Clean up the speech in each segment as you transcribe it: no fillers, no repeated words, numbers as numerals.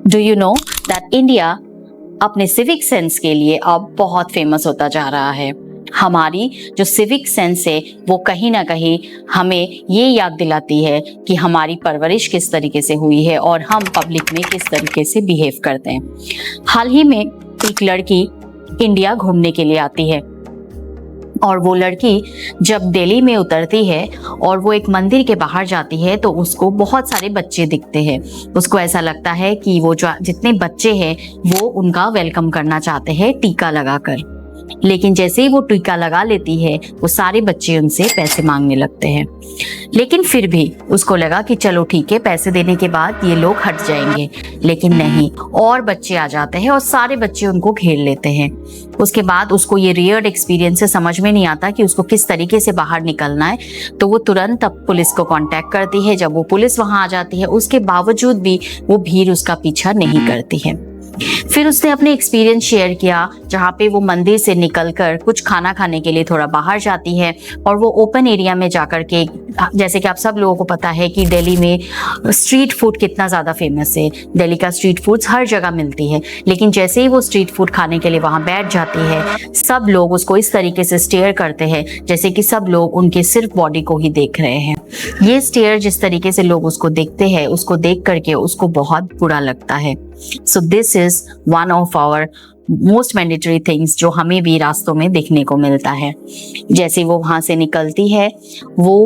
Do you know that India अपने civic sense के लिए अब बहुत फेमस होता जा रहा है। हमारी जो सिविक सेंस है वो कहीं ना कहीं हमें ये याद दिलाती है कि हमारी परवरिश किस तरीके से हुई है और हम पब्लिक में किस तरीके से बिहेव करते हैं। हाल ही में एक लड़की इंडिया घूमने के लिए आती है और वो लड़की जब दिल्ली में उतरती है और वो एक मंदिर के बाहर जाती है तो उसको बहुत सारे बच्चे दिखते हैं। उसको ऐसा लगता है कि वो जो जितने बच्चे हैं वो उनका वेलकम करना चाहते हैं टीका लगाकर, लेकिन जैसे ही वो टीका लगा लेती है वो सारे बच्चे उनसे पैसे मांगने लगते हैं। लेकिन फिर भी उसको लगा कि चलो ठीक है, पैसे देने के बाद ये लोग हट जाएंगे, लेकिन नहीं, और बच्चे आ जाते हैं और सारे बच्चे उनको घेर लेते हैं। उसके बाद उसको ये रियर्ड एक्सपीरियंस से समझ में नहीं आता कि उसको किस तरीके से बाहर निकलना है, तो वो तुरंत अब पुलिस को कांटेक्ट करती है। जब वो पुलिस वहां आ जाती है उसके बावजूद भी वो भीड़ उसका पीछा नहीं करती है। फिर उसने अपने एक्सपीरियंस शेयर किया जहाँ पे वो मंदिर से निकलकर कुछ खाना खाने के लिए थोड़ा बाहर जाती है और वो ओपन एरिया में जाकर के, जैसे कि आप सब लोगों को पता है कि दिल्ली में स्ट्रीट फूड कितना ज़्यादा फेमस है। दिल्ली का स्ट्रीट फूड्स हर जगह मिलती है, लेकिन जैसे ही वो स्ट्रीट फूड खाने के लिए वहाँ बैठ जाती है सब लोग उसको इस तरीके से स्टेयर करते हैं जैसे कि सब लोग उनके सिर्फ बॉडी को ही देख रहे हैं। ये स्टेयर जिस तरीके से लोग उसको देखते हैं, उसको देख करके उसको बहुत बुरा लगता है। So this is one of our most mandatory things जो हमें भी रास्तों में देखने को मिलता है। जैसे वो वहां से निकलती है वो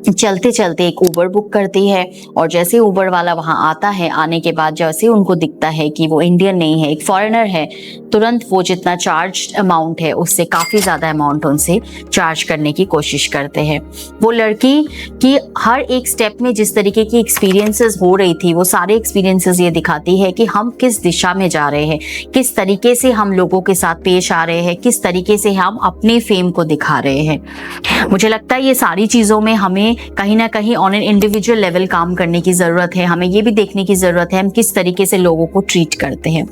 चलते चलते एक उबर बुक करती है और जैसे उबर वाला वहां आता है, आने के बाद जैसे उनको दिखता है कि वो इंडियन नहीं है, एक फॉरेनर है, तुरंत वो जितना चार्ज अमाउंट है उससे काफ़ी ज़्यादा अमाउंट उनसे चार्ज करने की कोशिश करते हैं। वो लड़की की हर एक स्टेप में जिस तरीके की एक्सपीरियंसेस हो रही थी वो सारे एक्सपीरियंसेस ये दिखाती है कि हम किस दिशा में जा रहे हैं, किस तरीके से हम लोगों के साथ पेश आ रहे हैं, किस तरीके से हम अपने फेम को दिखा रहे हैं। मुझे लगता है ये सारी चीज़ों में हमें कहीं ना कहीं ऑन एन इंडिविजुअल लेवल काम करने की ज़रूरत है। हमें ये भी देखने की ज़रूरत है हम किस तरीके से लोगों को ट्रीट करते हैं।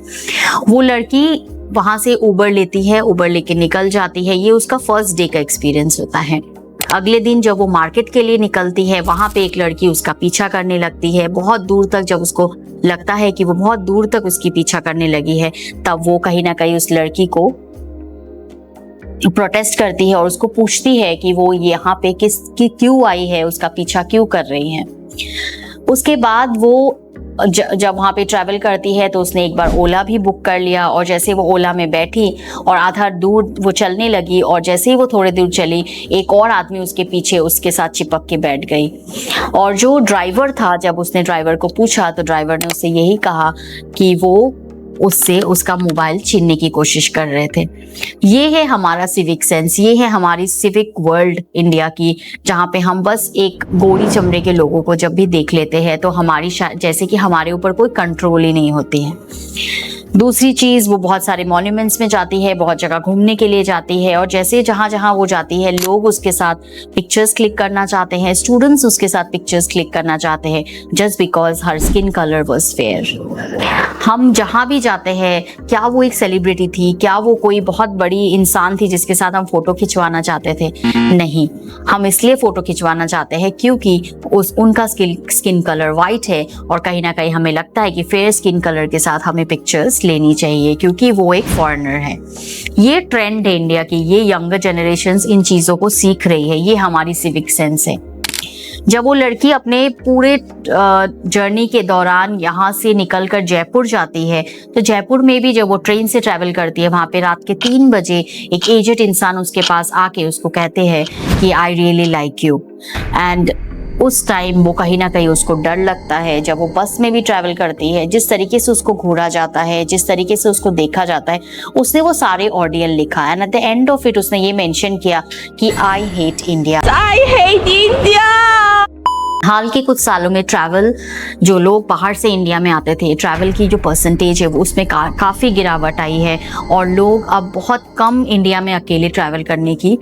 वो लड़की वहाँ से उबर लेती है, उबर लेके निकल जाती है। ये उसका फर्स्ट डे का एक्सपीरियंस होता है। अगले दिन जब वो मार्केट के लिए निकलती है वहाँ पे एक लड़की उसका पीछा करने लगती है बहुत दूर तक। जब उसको लगता है कि वो बहुत दूर तक उसकी पीछा करने लगी है तब वो कहीं ना कहीं उस लड़की को प्रोटेस्ट करती है और उसको पूछती है कि वो यहाँ पे क्यों आई है, उसका पीछा क्यों कर रही है। उसके बाद वो जब वहाँ पे ट्रैवल करती है तो उसने एक बार ओला भी बुक कर लिया और जैसे वो ओला में बैठी और आधा दूर वो चलने लगी और जैसे ही वो थोड़े दूर चली एक और आदमी उसके पीछे उसके साथ चिपक के बैठ गई। और जो ड्राइवर था, जब उसने ड्राइवर को पूछा तो ड्राइवर ने उससे यही कहा कि वो उससे उसका मोबाइल छीनने की कोशिश कर रहे थे। ये है हमारा सिविक सेंस, ये है हमारी सिविक वर्ल्ड इंडिया की, जहाँ पे हम बस एक गोरी चमड़े के लोगों को जब भी देख लेते हैं तो हमारी जैसे कि हमारे ऊपर कोई कंट्रोल ही नहीं होती है। दूसरी चीज़, वो बहुत सारे मॉन्यूमेंट्स में जाती है, बहुत जगह घूमने के लिए जाती है और जैसे जहाँ जहाँ वो जाती है लोग उसके साथ पिक्चर्स क्लिक करना चाहते हैं, स्टूडेंट्स उसके साथ पिक्चर्स क्लिक करना चाहते हैं just because her skin colour was fair. हम जहाँ भी जाते हैं, क्या वो एक सेलिब्रिटी थी, क्या वो कोई बहुत बड़ी इंसान थी जिसके साथ हम फोटो खिंचवाना चाहते थे? नहीं, हम इसलिए फोटो खिंचवाना चाहते हैं क्योंकि उनका स्किन कलर वाइट है और कहीं ना कहीं हमें लगता है कि फेयर स्किन कलर के साथ हमें पिक्चर्स लेनी चाहिए क्योंकि वो एक फॉरेनर है। ये ट्रेंड है इंडिया की, ये यंगर जनरेशन्स इन चीज़ों को सीख रही है, ये हमारी सिविक सेंस है। जब वो लड़की अपने पूरे जर्नी के दौरान यहाँ से निकलकर जयपुर जाती है तो जयपुर में भी जब वो ट्रेन से ट्रैवल करती है वहाँ पे रात के 3 बजे एक एजेड इंसान उसके पास आके उसको कहते हैं कि I really like you. And उस टाइम वो कहीं ना कहीं उसको डर लगता है। जब वो बस में भी ट्रैवल करती है, जिस तरीके से उसको घूरा जाता है, जिस तरीके से उसको देखा जाता है, उसने वो सारे ऑडियल लिखा and at the end of it उसने ये मेंशन किया कि I hate India, I hate India. हाल के कुछ सालों में ट्रैवल, जो लोग बाहर से इंडिया में आते थे, ट्रैवल की जो परसेंटेज है वो उसमें काफ़ी गिरावट आई है और लोग अब बहुत कम इंडिया में अकेले ट्रैवल करने की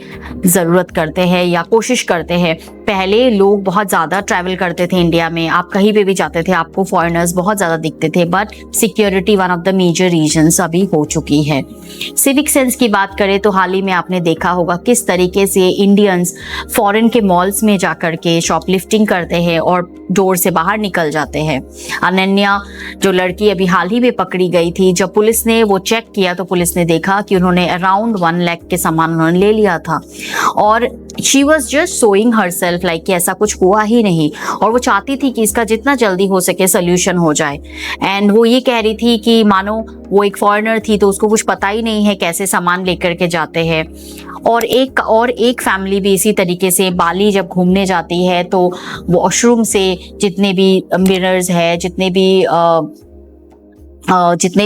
ज़रूरत करते हैं या कोशिश करते हैं। पहले लोग बहुत ज़्यादा ट्रैवल करते थे इंडिया में, आप कहीं पे भी जाते थे आपको फॉरेनर्स बहुत ज़्यादा दिखते थे, but security one of the major reasons अभी हो चुकी है। सिविक सेंस की बात करें तो हाल ही में आपने देखा होगा किस तरीके से इंडियंस फॉरेन के मॉल्स में जाकर के शॉपलिफ्टिंग करते हैं और डोर से बाहर निकल जाते हैं। अनन्या जो लड़की अभी हाल ही में पकड़ी गई थी, जब पुलिस ने वो चेक किया तो पुलिस ने देखा कि उन्होंने अराउंड 1 लाख के सामान उन्होंने ले लिया था और she was just showing her self like कि ऐसा कुछ हुआ ही नहीं, और वो चाहती थी कि इसका जितना जल्दी हो सके सोल्यूशन हो जाए। एंड वो ये कह रही थी कि मानो वो एक फॉरेनर थी तो उसको कुछ पता ही नहीं है कैसे सामान लेकर के जाते हैं। और एक फैमिली भी इसी तरीके से बाली जब घूमने जाती है तो वॉशरूम से जितने भी मिरर्स है, जितने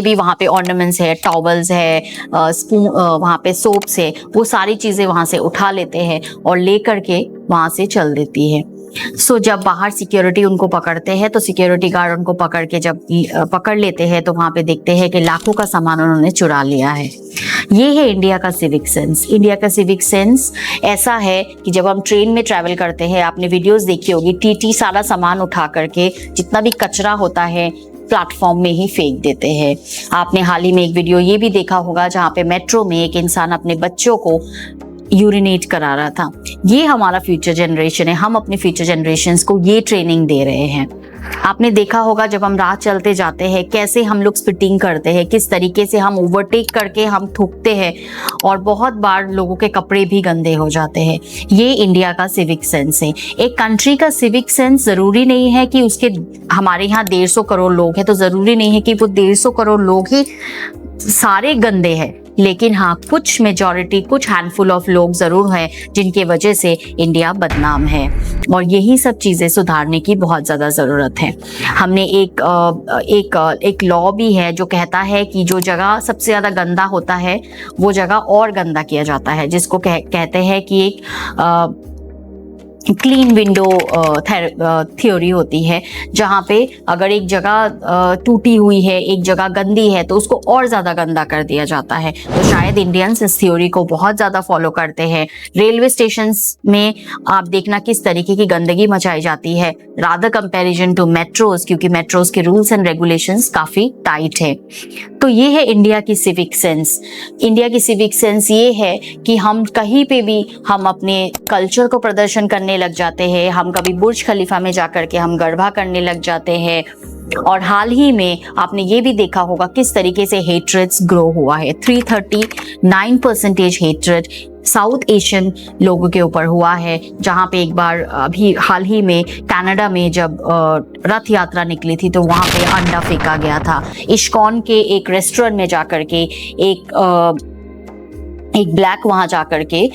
भी वहाँ पे ऑर्नामेंट्स है, टॉवल्स है, स्पून, वहाँ पे सोप्स है, वो सारी चीज़ें वहाँ से उठा लेते हैं और ले करके वहाँ से चल देती है। सो जब बाहर सिक्योरिटी उनको पकड़ते हैं तो सिक्योरिटी गार्ड उनको पकड़ के जब पकड़ लेते हैं तो वहाँ पे देखते हैं कि लाखों का सामान उन्होंने चुरा लिया है। ये है इंडिया का सिविक सेंस। इंडिया का सिविक सेंस ऐसा है कि जब हम ट्रेन में ट्रैवल करते हैं, आपने वीडियोस देखी होगी, टीटी सारा सामान उठा करके जितना भी कचरा होता है प्लेटफॉर्म में ही फेंक देते हैं। आपने हाल ही में एक वीडियो ये भी देखा होगा जहाँ पे मेट्रो में एक इंसान अपने बच्चों को यूरिनेट करा रहा था। ये हमारा फ्यूचर जनरेशन है, हम अपने फ्यूचर जनरेशन्स को ये ट्रेनिंग दे रहे हैं। आपने देखा होगा जब हम राह चलते जाते हैं कैसे हम लोग स्पिटिंग करते हैं, किस तरीके से हम ओवरटेक करके हम थूकते हैं और बहुत बार लोगों के कपड़े भी गंदे हो जाते हैं। ये इंडिया का सिविक सेंस है। एक कंट्री का सिविक सेंस जरूरी नहीं है कि उसके, हमारे यहाँ 150 करोड़ लोग हैं तो जरूरी नहीं है कि वो 150 करोड़ लोग ही सारे गंदे हैं, लेकिन हाँ कुछ मेजॉरिटी, कुछ हैंडफुल ऑफ लोग जरूर हैं जिनके वजह से इंडिया बदनाम है, और यही सब चीज़ें सुधारने की बहुत ज़्यादा ज़रूरत है। हमने एक लॉ भी है जो कहता है कि जो जगह सबसे ज़्यादा गंदा होता है वो जगह और गंदा किया जाता है, जिसको कहते हैं कि एक क्लीन विंडो थ्योरी होती है, जहाँ पे अगर एक जगह टूटी हुई है, एक जगह गंदी है तो उसको और ज़्यादा गंदा कर दिया जाता है। तो शायद इंडियंस इस थ्योरी को बहुत ज़्यादा फॉलो करते हैं। रेलवे स्टेशंस में आप देखना किस तरीके की गंदगी मचाई जाती है, रादर कंपैरिजन टू मेट्रोज, क्योंकि मेट्रोज के रूल्स एंड रेगुलेशंस काफ़ी टाइट है। तो ये है इंडिया की सिविक सेंस। इंडिया की सिविक सेंस ये है कि हम कहीं पे भी हम अपने कल्चर को प्रदर्शन करने लग जाते हैं। हम कभी बुर्ज खलीफा में जाकर के हम गरबा करने लग जाते हैं, और हाल ही में आपने ये भी देखा होगा किस तरीके से हेट्रेड्स ग्रो हुआ है। 339% हेट्रेड साउथ एशियन लोगों के ऊपर हुआ है, जहाँ पे एक बार अभी हाल ही में कनाडा में जब रथ यात्रा निकली थी तो वहाँ पे अंडा फेंका गया था। इस्कॉन के एक रेस्टोरेंट में जाकर के एक ब्लैक वहाँ जाकर के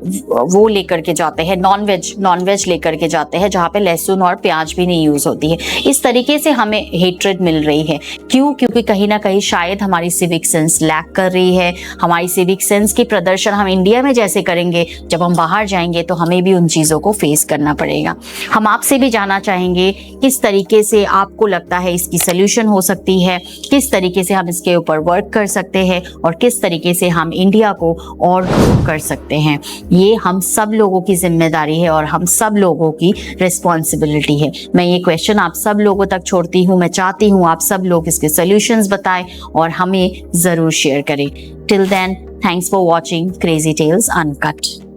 वो लेकर के जाते हैं, नॉनवेज लेकर के जाते हैं जहाँ पे लहसुन और प्याज भी नहीं यूज होती है। इस तरीके से हमें हेट्रेड मिल रही है। क्यों? क्योंकि कहीं ना कहीं शायद हमारी सिविक सेंस लैक कर रही है। हमारी सिविक सेंस की प्रदर्शन हम इंडिया में जैसे करेंगे, जब हम बाहर जाएंगे तो हमें भी उन चीज़ों को फेस करना पड़ेगा। हम आपसे भी जानना चाहेंगे किस तरीके से आपको लगता है इसकी सोल्यूशन हो सकती है, किस तरीके से हम इसके ऊपर वर्क कर सकते हैं और किस तरीके से हम इंडिया को और ग्रो कर सकते हैं। ये हम सब लोगों की जिम्मेदारी है और हम सब लोगों की रिस्पॉन्सिबिलिटी है। मैं ये क्वेश्चन आप सब लोगों तक छोड़ती हूँ। मैं चाहती हूँ आप सब लोग इसके सॉल्यूशंस बताएं और हमें ज़रूर शेयर करें। Till then, thanks for watching crazy tales uncut.